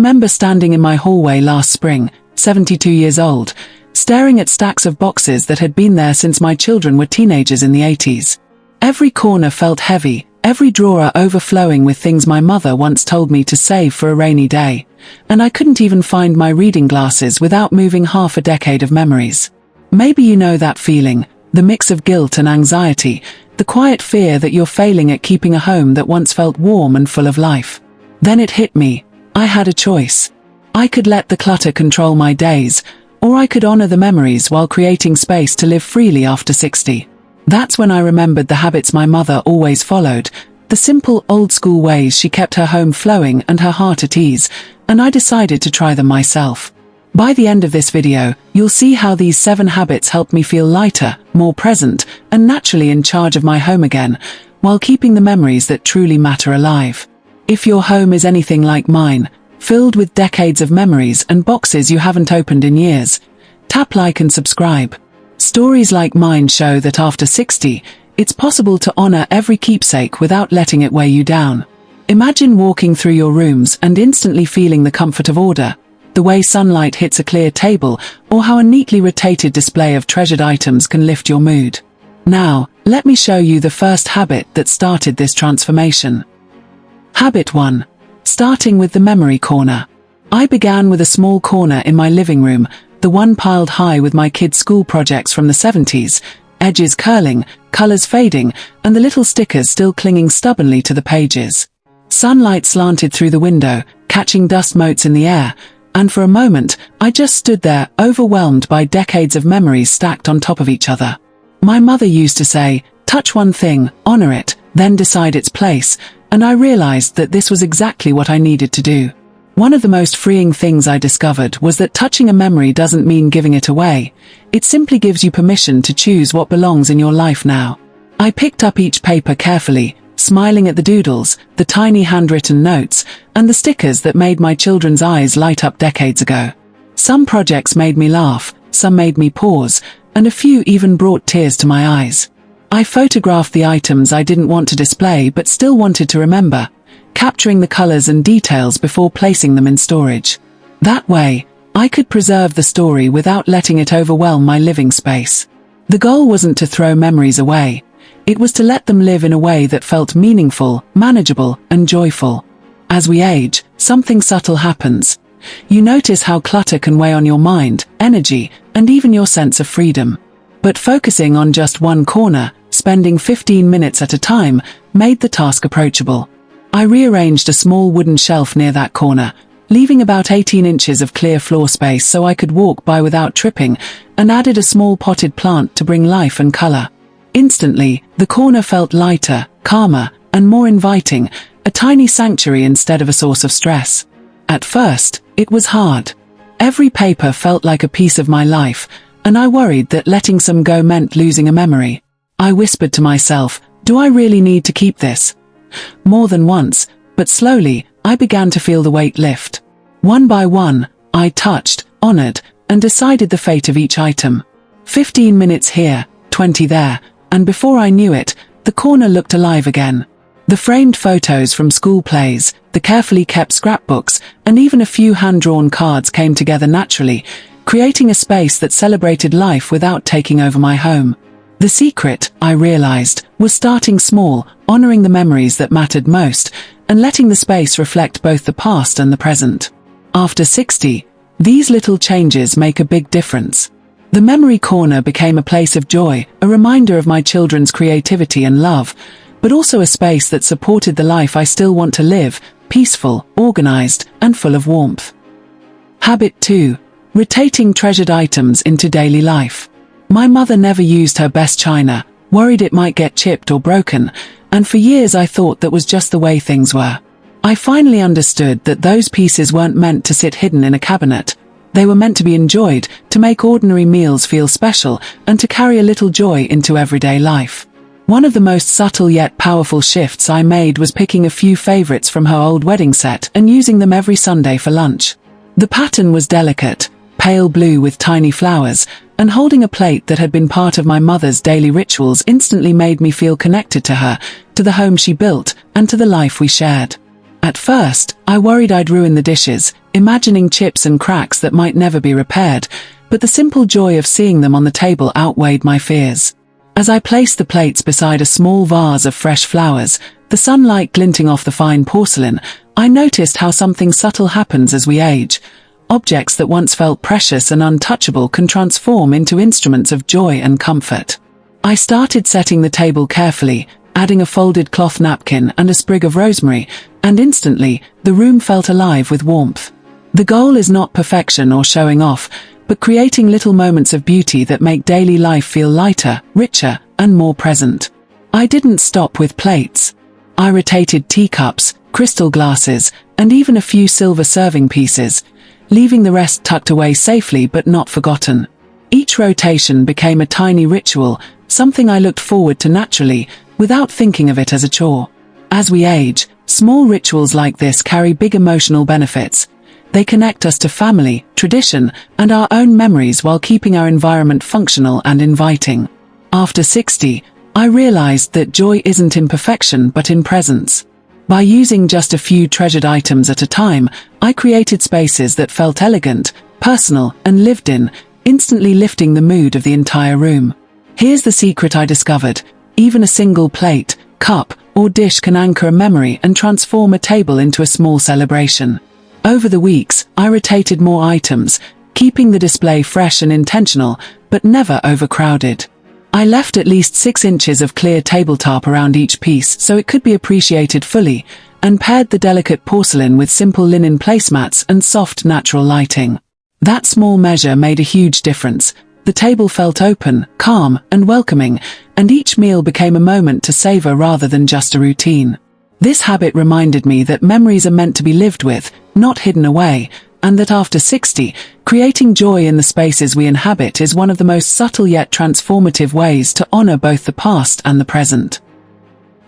remember standing in my hallway last spring, 72 years old, staring at stacks of boxes that had been there since my children were teenagers in the 80s. Every corner felt heavy, every drawer overflowing with things my mother once told me to save for a rainy day, and I couldn't even find my reading glasses without moving half a decade of memories. Maybe you know that feeling, the mix of guilt and anxiety, the quiet fear that you're failing at keeping a home that once felt warm and full of life. Then it hit me. I had a choice. I could let the clutter control my days, or I could honor the memories while creating space to live freely after 60. That's when I remembered the habits my mother always followed, the simple, old-school ways she kept her home flowing and her heart at ease, and I decided to try them myself. By the end of this video, you'll see how these 7 habits helped me feel lighter, more present, and naturally in charge of my home again, while keeping the memories that truly matter alive. If your home is anything like mine, filled with decades of memories and boxes you haven't opened in years, tap like and subscribe. Stories like mine show that after 60, it's possible to honor every keepsake without letting it weigh you down. Imagine walking through your rooms and instantly feeling the comfort of order, the way sunlight hits a clear table, or how a neatly rotated display of treasured items can lift your mood. Now, let me show you the first habit that started this transformation. Habit 1. Starting with the memory corner. I began with a small corner in my living room, the one piled high with my kids' school projects from the 70s, edges curling, colors fading, and the little stickers still clinging stubbornly to the pages. Sunlight slanted through the window, catching dust motes in the air, and for a moment, I just stood there, overwhelmed by decades of memories stacked on top of each other. My mother used to say, "Touch one thing, honor it, then decide its place," and I realized that this was exactly what I needed to do. One of the most freeing things I discovered was that touching a memory doesn't mean giving it away. It simply gives you permission to choose what belongs in your life now. I picked up each paper carefully, smiling at the doodles, the tiny handwritten notes, and the stickers that made my children's eyes light up decades ago. Some projects made me laugh, some made me pause, and a few even brought tears to my eyes. I photographed the items I didn't want to display but still wanted to remember, capturing the colors and details before placing them in storage. That way, I could preserve the story without letting it overwhelm my living space. The goal wasn't to throw memories away. It was to let them live in a way that felt meaningful, manageable, and joyful. As we age, something subtle happens. You notice how clutter can weigh on your mind, energy, and even your sense of freedom. But focusing on just one corner, spending 15 minutes at a time, made the task approachable. I rearranged a small wooden shelf near that corner, leaving about 18 inches of clear floor space so I could walk by without tripping, and added a small potted plant to bring life and color. Instantly, the corner felt lighter, calmer, and more inviting, a tiny sanctuary instead of a source of stress. At first, it was hard. Every paper felt like a piece of my life, and I worried that letting some go meant losing a memory. I whispered to myself, "Do I really need to keep this?" More than once, but slowly, I began to feel the weight lift. One by one, I touched, honored, and decided the fate of each item. 15 minutes here, 20 there, and before I knew it, the corner looked alive again. The framed photos from school plays, the carefully kept scrapbooks, and even a few hand-drawn cards came together naturally, creating a space that celebrated life without taking over my home. The secret, I realized, was starting small, honoring the memories that mattered most, and letting the space reflect both the past and the present. After 60, these little changes make a big difference. The memory corner became a place of joy, a reminder of my children's creativity and love, but also a space that supported the life I still want to live, peaceful, organized, and full of warmth. Habit 2. Rotating treasured items into daily life. My mother never used her best china, worried it might get chipped or broken, and for years I thought that was just the way things were. I finally understood that those pieces weren't meant to sit hidden in a cabinet. They were meant to be enjoyed, to make ordinary meals feel special, and to carry a little joy into everyday life. One of the most subtle yet powerful shifts I made was picking a few favorites from her old wedding set and using them every Sunday for lunch. The pattern was delicate, pale blue with tiny flowers, and holding a plate that had been part of my mother's daily rituals instantly made me feel connected to her, to the home she built, and to the life we shared. At first, I worried I'd ruin the dishes, imagining chips and cracks that might never be repaired, but the simple joy of seeing them on the table outweighed my fears. As I placed the plates beside a small vase of fresh flowers, the sunlight glinting off the fine porcelain, I noticed how something subtle happens as we age. Objects that once felt precious and untouchable can transform into instruments of joy and comfort. I started setting the table carefully, adding a folded cloth napkin and a sprig of rosemary, and instantly, the room felt alive with warmth. The goal is not perfection or showing off, but creating little moments of beauty that make daily life feel lighter, richer, and more present. I didn't stop with plates. I rotated teacups, crystal glasses, and even a few silver serving pieces, leaving the rest tucked away safely but not forgotten. Each rotation became a tiny ritual, something I looked forward to naturally, without thinking of it as a chore. As we age, small rituals like this carry big emotional benefits. They connect us to family, tradition, and our own memories while keeping our environment functional and inviting. After 60, I realized that joy isn't in perfection but in presence. By using just a few treasured items at a time, I created spaces that felt elegant, personal, and lived in, instantly lifting the mood of the entire room. Here's the secret I discovered: even a single plate, cup, or dish can anchor a memory and transform a table into a small celebration. Over the weeks, I rotated more items, keeping the display fresh and intentional, but never overcrowded. I left at least 6 inches of clear tabletop around each piece so it could be appreciated fully, and paired the delicate porcelain with simple linen placemats and soft natural lighting. That small measure made a huge difference. The table felt open, calm, and welcoming, and each meal became a moment to savor rather than just a routine. This habit reminded me that memories are meant to be lived with, not hidden away, and that after 60, creating joy in the spaces we inhabit is one of the most subtle yet transformative ways to honor both the past and the present.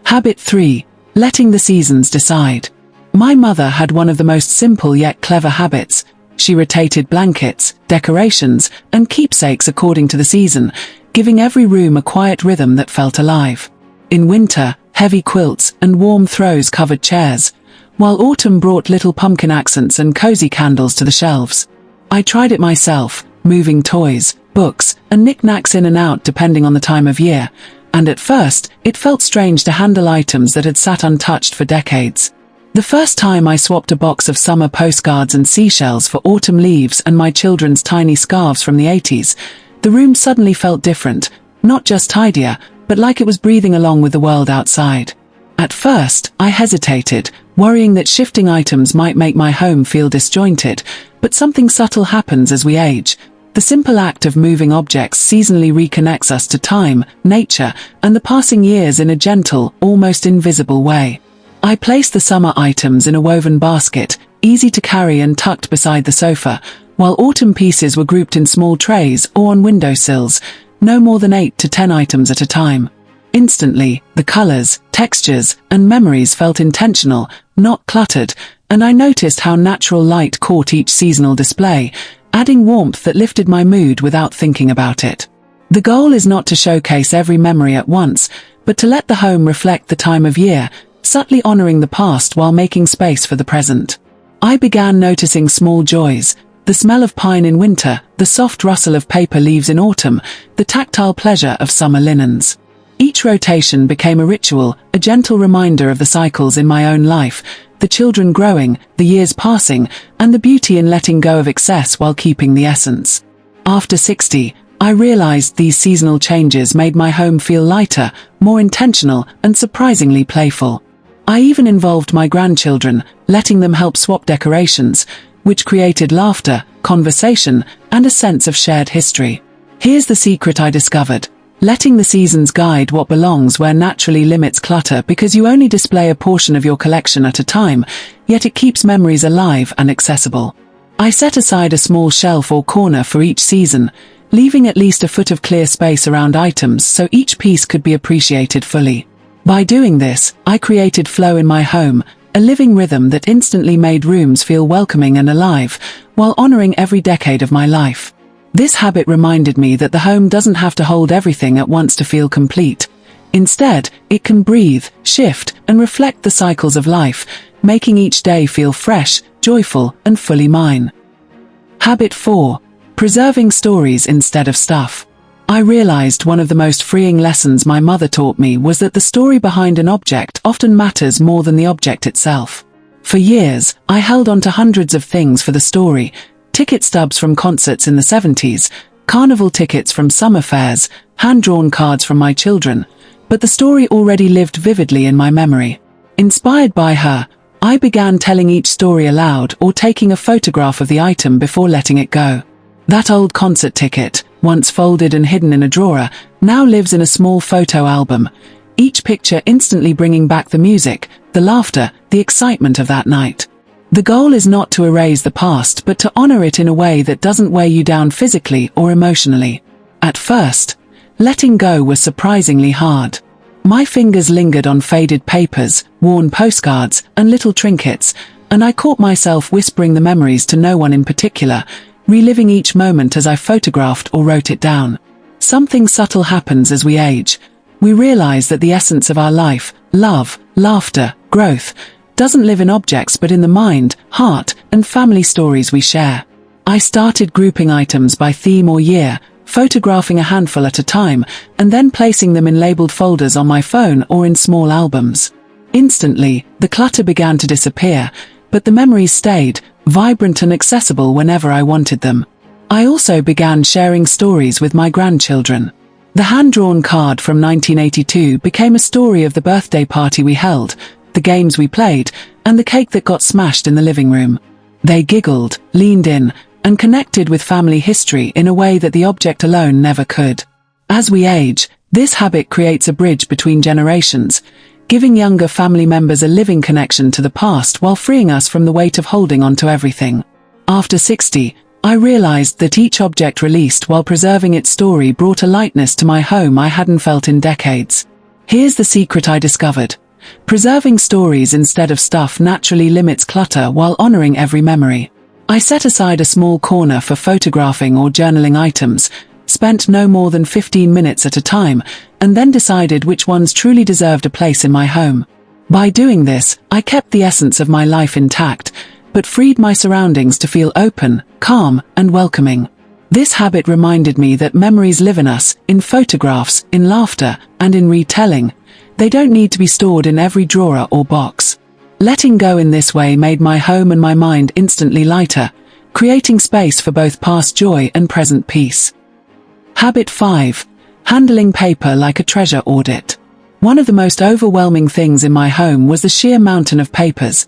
Habit 3. Letting the seasons decide. My mother had one of the most simple yet clever habits. She rotated blankets, decorations, and keepsakes according to the season, giving every room a quiet rhythm that felt alive. In winter, heavy quilts and warm throws covered chairs, while autumn brought little pumpkin accents and cozy candles to the shelves. I tried it myself, moving toys, books, and knickknacks in and out depending on the time of year, and at first, it felt strange to handle items that had sat untouched for decades. The first time I swapped a box of summer postcards and seashells for autumn leaves and my children's tiny scarves from the 80s, the room suddenly felt different, not just tidier, but like it was breathing along with the world outside. At first, I hesitated, worrying that shifting items might make my home feel disjointed, but something subtle happens as we age. The simple act of moving objects seasonally reconnects us to time, nature, and the passing years in a gentle, almost invisible way. I placed the summer items in a woven basket, easy to carry and tucked beside the sofa, while autumn pieces were grouped in small trays or on windowsills, no more than 8 to 10 items at a time. Instantly, the colors, textures, and memories felt intentional, not cluttered, and I noticed how natural light caught each seasonal display, adding warmth that lifted my mood without thinking about it. The goal is not to showcase every memory at once, but to let the home reflect the time of year, subtly honoring the past while making space for the present. I began noticing small joys: the smell of pine in winter, the soft rustle of paper leaves in autumn, the tactile pleasure of summer linens. Each rotation became a ritual, a gentle reminder of the cycles in my own life, the children growing, the years passing, and the beauty in letting go of excess while keeping the essence. After 60, I realized these seasonal changes made my home feel lighter, more intentional, and surprisingly playful. I even involved my grandchildren, letting them help swap decorations, which created laughter, conversation, and a sense of shared history. Here's the secret I discovered: letting the seasons guide what belongs where naturally limits clutter, because you only display a portion of your collection at a time, yet it keeps memories alive and accessible. I set aside a small shelf or corner for each season, leaving at least a foot of clear space around items so each piece could be appreciated fully. By doing this, I created flow in my home, a living rhythm that instantly made rooms feel welcoming and alive, while honoring every decade of my life. This habit reminded me that the home doesn't have to hold everything at once to feel complete. Instead, it can breathe, shift, and reflect the cycles of life, making each day feel fresh, joyful, and fully mine. Habit 4. Preserving stories instead of stuff. I realized one of the most freeing lessons my mother taught me was that the story behind an object often matters more than the object itself. For years, I held on to hundreds of things for the story: ticket stubs from concerts in the 70s, carnival tickets from summer fairs, hand-drawn cards from my children, but the story already lived vividly in my memory. Inspired by her, I began telling each story aloud or taking a photograph of the item before letting it go. That old concert ticket, once folded and hidden in a drawer, now lives in a small photo album, each picture instantly bringing back the music, the laughter, the excitement of that night. The goal is not to erase the past but to honor it in a way that doesn't weigh you down physically or emotionally. At first, letting go was surprisingly hard. My fingers lingered on faded papers, worn postcards, and little trinkets, and I caught myself whispering the memories to no one in particular, reliving each moment as I photographed or wrote it down. Something subtle happens as we age. We realize that the essence of our life, love, laughter, growth, doesn't live in objects but in the mind, heart, and family stories we share. I started grouping items by theme or year, photographing a handful at a time, and then placing them in labeled folders on my phone or in small albums. Instantly, the clutter began to disappear, but the memories stayed, vibrant and accessible whenever I wanted them. I also began sharing stories with my grandchildren. The hand-drawn card from 1982 became a story of the birthday party we held, the games we played, and the cake that got smashed in the living room. They giggled, leaned in, and connected with family history in a way that the object alone never could. As we age, this habit creates a bridge between generations, giving younger family members a living connection to the past while freeing us from the weight of holding on to everything. After 60, I realized that each object released while preserving its story brought a lightness to my home I hadn't felt in decades. Here's the secret I discovered. Preserving stories instead of stuff naturally limits clutter while honoring every memory. I set aside a small corner for photographing or journaling items, spent no more than 15 minutes at a time, and then decided which ones truly deserved a place in my home. By doing this, I kept the essence of my life intact, but freed my surroundings to feel open, calm, and welcoming. This habit reminded me that memories live in us, in photographs, in laughter, and in retelling. They don't need to be stored in every drawer or box. Letting go in this way made my home and my mind instantly lighter, creating space for both past joy and present peace. Habit 5. Handling paper like a treasure audit. One of the most overwhelming things in my home was the sheer mountain of papers.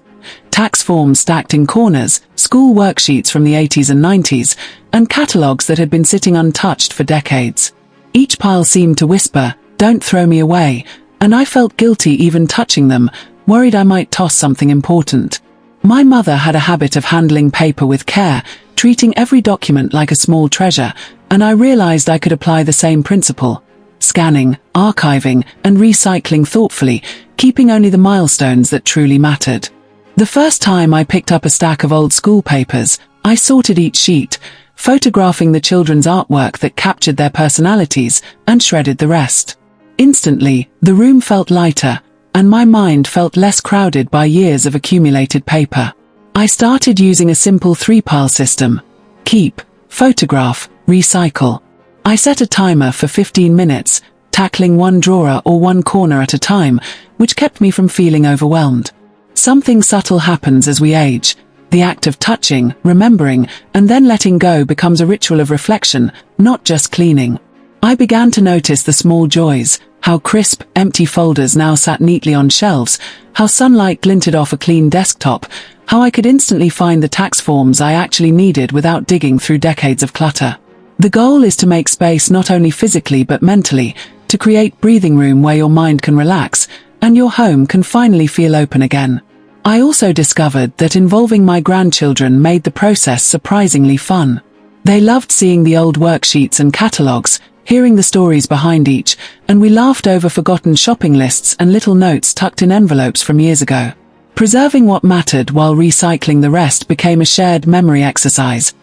Tax forms stacked in corners, school worksheets from the 80s and 90s, and catalogues that had been sitting untouched for decades. Each pile seemed to whisper, "Don't throw me away," and I felt guilty even touching them, worried I might toss something important. My mother had a habit of handling paper with care, treating every document like a small treasure, and I realized I could apply the same principle. Scanning, archiving, and recycling thoughtfully, keeping only the milestones that truly mattered. The first time I picked up a stack of old school papers, I sorted each sheet, photographing the children's artwork that captured their personalities, and shredded the rest. Instantly, the room felt lighter, and my mind felt less crowded by years of accumulated paper. I started using a simple 3-pile system: keep, photograph, recycle. I set a timer for 15 minutes, tackling one drawer or one corner at a time, which kept me from feeling overwhelmed. Something subtle happens as we age. The act of touching, remembering, and then letting go becomes a ritual of reflection, not just cleaning. I began to notice the small joys: how crisp, empty folders now sat neatly on shelves, how sunlight glinted off a clean desktop, how I could instantly find the tax forms I actually needed without digging through decades of clutter. The goal is to make space not only physically but mentally, to create breathing room where your mind can relax, and your home can finally feel open again. I also discovered that involving my grandchildren made the process surprisingly fun. They loved seeing the old worksheets and catalogues, hearing the stories behind each, and we laughed over forgotten shopping lists and little notes tucked in envelopes from years ago. Preserving what mattered while recycling the rest became a shared memory exercise,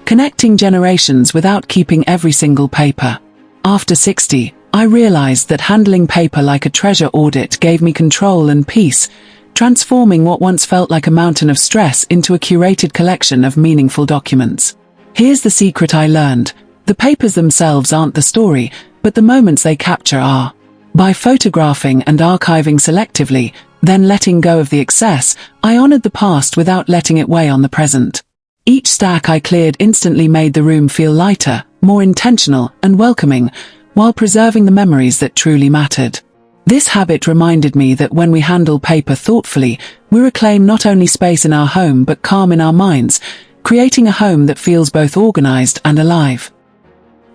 connecting generations without keeping every single paper. After 60, I realized that handling paper like a treasure audit gave me control and peace, transforming what once felt like a mountain of stress into a curated collection of meaningful documents. Here's the secret I learned. The papers themselves aren't the story, but the moments they capture are. By photographing and archiving selectively, then letting go of the excess, I honored the past without letting it weigh on the present. Each stack I cleared instantly made the room feel lighter, more intentional, and welcoming, while preserving the memories that truly mattered. This habit reminded me that when we handle paper thoughtfully, we reclaim not only space in our home but calm in our minds, creating a home that feels both organized and alive.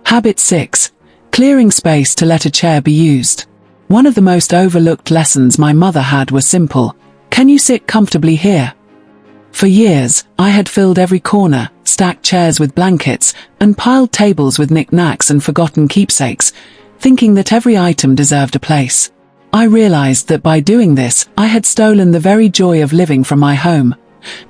Habit 6. Clearing space to let a chair be used. One of the most overlooked lessons my mother had was simple: can you sit comfortably here? For years, I had filled every corner, stacked chairs with blankets, and piled tables with knickknacks and forgotten keepsakes, thinking that every item deserved a place. I realized that by doing this, I had stolen the very joy of living from my home.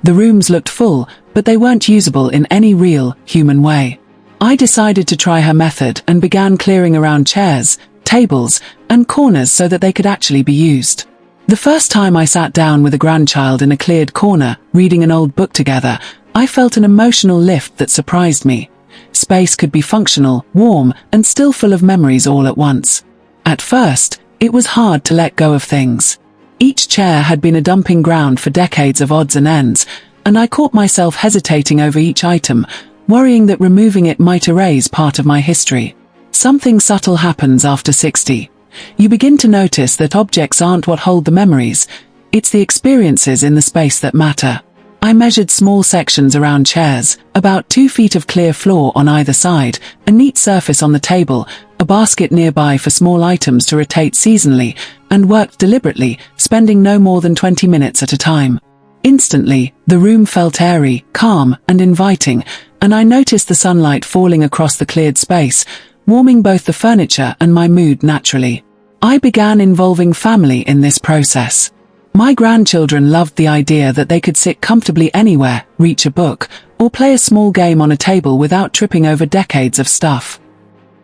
The rooms looked full, but they weren't usable in any real, human way. I decided to try her method and began clearing around chairs, tables, and corners so that they could actually be used. The first time I sat down with a grandchild in a cleared corner, reading an old book together, I felt an emotional lift that surprised me. Space could be functional, warm, and still full of memories all at once. At first, it was hard to let go of things. Each chair had been a dumping ground for decades of odds and ends, and I caught myself hesitating over each item, worrying that removing it might erase part of my history. Something subtle happens after 60. You begin to notice that objects aren't what hold the memories, it's the experiences in the space that matter. I measured small sections around chairs, about 2 feet of clear floor on either side, a neat surface on the table, a basket nearby for small items to rotate seasonally, and worked deliberately, spending no more than 20 minutes at a time. Instantly, the room felt airy, calm, and inviting, and I noticed the sunlight falling across the cleared space, warming both the furniture and my mood naturally. I began involving family in this process. My grandchildren loved the idea that they could sit comfortably anywhere, reach a book, or play a small game on a table without tripping over decades of stuff.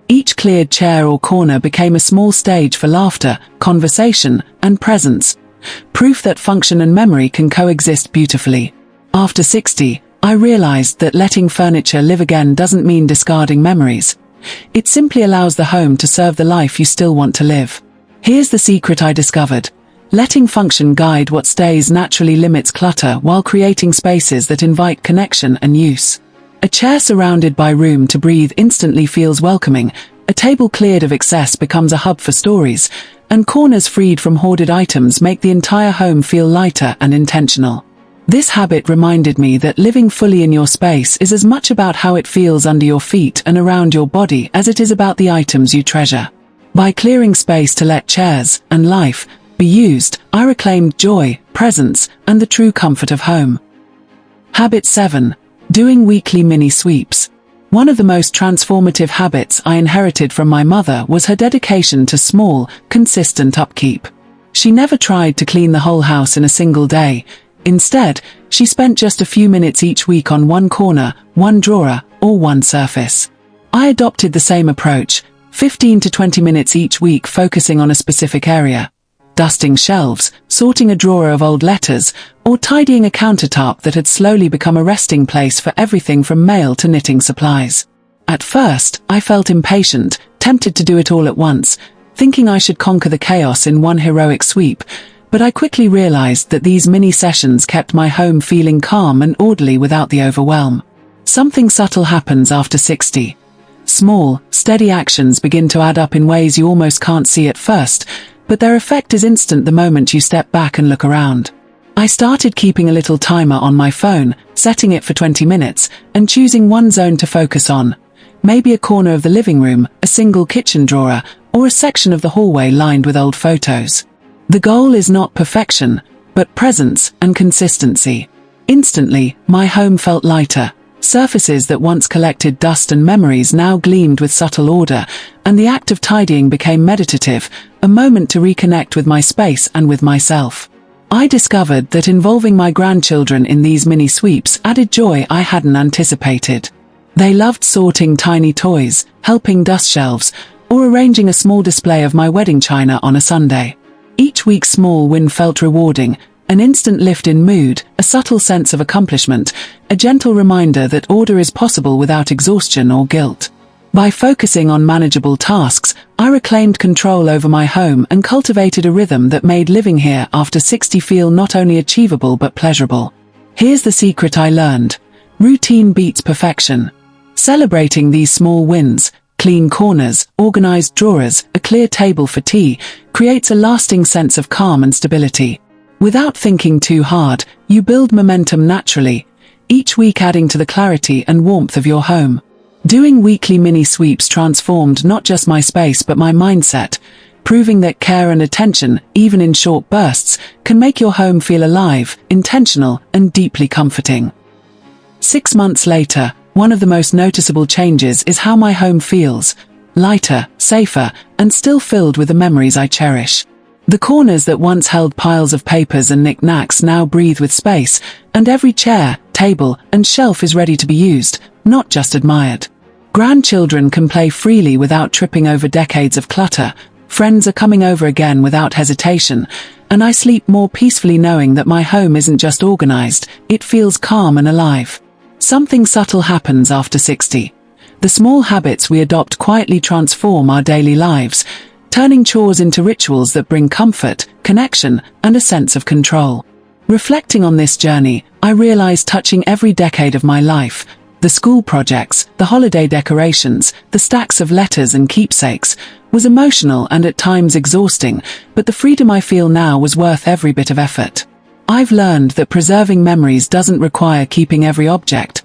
Each cleared chair or corner became a small stage for laughter, conversation, and presence, proof that function and memory can coexist beautifully. After 60, I realized that letting furniture live again doesn't mean discarding memories. It simply allows the home to serve the life you still want to live. Here's the secret I discovered. Letting function guide what stays naturally limits clutter while creating spaces that invite connection and use. A chair surrounded by room to breathe instantly feels welcoming, a table cleared of excess becomes a hub for stories, and corners freed from hoarded items make the entire home feel lighter and intentional. This habit reminded me that living fully in your space is as much about how it feels under your feet and around your body as it is about the items you treasure. By clearing space to let chairs and life be used, I reclaimed joy, presence, and the true comfort of home. Habit 7. Doing weekly mini sweeps. One of the most transformative habits I inherited from my mother was her dedication to small, consistent upkeep. She never tried to clean the whole house in a single day. Instead, she spent just a few minutes each week on one corner, one drawer, or one surface. I adopted the same approach, 15 to 20 minutes each week focusing on a specific area. Dusting shelves, sorting a drawer of old letters, or tidying a countertop that had slowly become a resting place for everything from mail to knitting supplies. At first, I felt impatient, tempted to do it all at once, thinking I should conquer the chaos in one heroic sweep, but I quickly realized that these mini sessions kept my home feeling calm and orderly without the overwhelm. Something subtle happens after 60. Small, steady actions begin to add up in ways you almost can't see at first, but their effect is instant the moment you step back and look around. I started keeping a little timer on my phone, setting it for 20 minutes, and choosing one zone to focus on. Maybe a corner of the living room, a single kitchen drawer, or a section of the hallway lined with old photos. The goal is not perfection, but presence and consistency. Instantly, my home felt lighter. Surfaces that once collected dust and memories now gleamed with subtle order, and the act of tidying became meditative, a moment to reconnect with my space and with myself. I discovered that involving my grandchildren in these mini sweeps added joy I hadn't anticipated. They loved sorting tiny toys, helping dust shelves, or arranging a small display of my wedding china on a Sunday. Each week's small win felt rewarding, An instant lift in mood, a subtle sense of accomplishment, a gentle reminder that order is possible without exhaustion or guilt. By focusing on manageable tasks, I reclaimed control over my home and cultivated a rhythm that made living here after 60 feel not only achievable but pleasurable. Here's the secret I learned. Routine beats perfection. Celebrating these small wins, clean corners, organized drawers, a clear table for tea, creates a lasting sense of calm and stability. Without thinking too hard, you build momentum naturally, each week adding to the clarity and warmth of your home. Doing weekly mini sweeps transformed not just my space but my mindset, proving that care and attention, even in short bursts, can make your home feel alive, intentional, and deeply comforting. 6 months later, one of the most noticeable changes is how my home feels: lighter, safer, and still filled with the memories I cherish. The corners that once held piles of papers and knickknacks now breathe with space, and every chair, table, and shelf is ready to be used, not just admired. Grandchildren can play freely without tripping over decades of clutter, friends are coming over again without hesitation, and I sleep more peacefully knowing that my home isn't just organized, it feels calm and alive. Something subtle happens after 60. The small habits we adopt quietly transform our daily lives, turning chores into rituals that bring comfort, connection, and a sense of control. Reflecting on this journey, I realized touching every decade of my life, the school projects, the holiday decorations, the stacks of letters and keepsakes, was emotional and at times exhausting, but the freedom I feel now was worth every bit of effort. I've learned that preserving memories doesn't require keeping every object.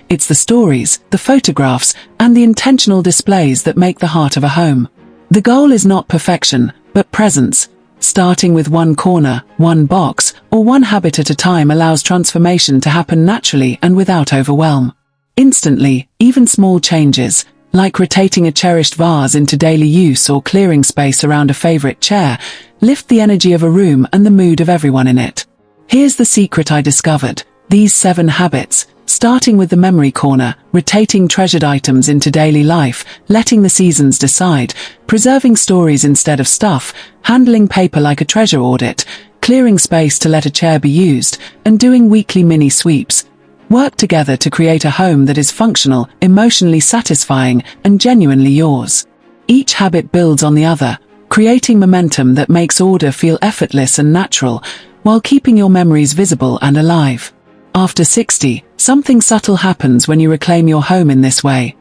It's the stories, the photographs, and the intentional displays that make the heart of a home. The goal is not perfection, but presence. Starting with one corner, one box, or one habit at a time allows transformation to happen naturally and without overwhelm. Instantly, even small changes, like rotating a cherished vase into daily use or clearing space around a favorite chair, lift the energy of a room and the mood of everyone in it. Here's the secret I discovered. These 7 habits, starting with the memory corner, rotating treasured items into daily life, letting the seasons decide, preserving stories instead of stuff, handling paper like a treasure audit, clearing space to let a chair be used, and doing weekly mini sweeps, work together to create a home that is functional, emotionally satisfying, and genuinely yours. Each habit builds on the other, creating momentum that makes order feel effortless and natural, while keeping your memories visible and alive. After 60, something subtle happens when you reclaim your home in this way.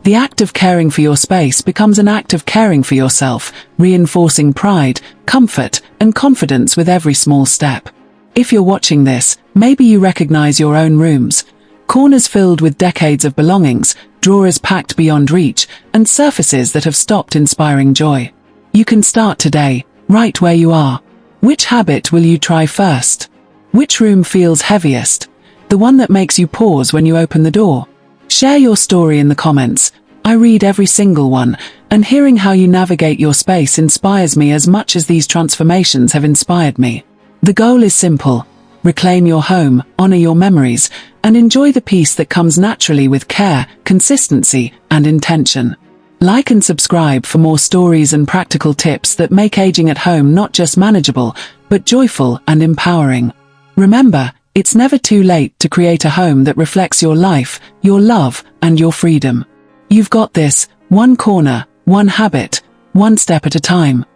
The act of caring for your space becomes an act of caring for yourself, reinforcing pride, comfort, and confidence with every small step. If you're watching this, maybe you recognize your own rooms. Corners filled with decades of belongings, drawers packed beyond reach, and surfaces that have stopped inspiring joy. You can start today, right where you are. Which habit will you try first? Which room feels heaviest? The one that makes you pause when you open the door? Share your story in the comments. I read every single one, and hearing how you navigate your space inspires me as much as these transformations have inspired me. The goal is simple: reclaim your home, honor your memories, and enjoy the peace that comes naturally with care, consistency, and intention. Like and subscribe for more stories and practical tips that make aging at home not just manageable, but joyful and empowering. Remember, it's never too late to create a home that reflects your life, your love, and your freedom. You've got this, one corner, one habit, one step at a time.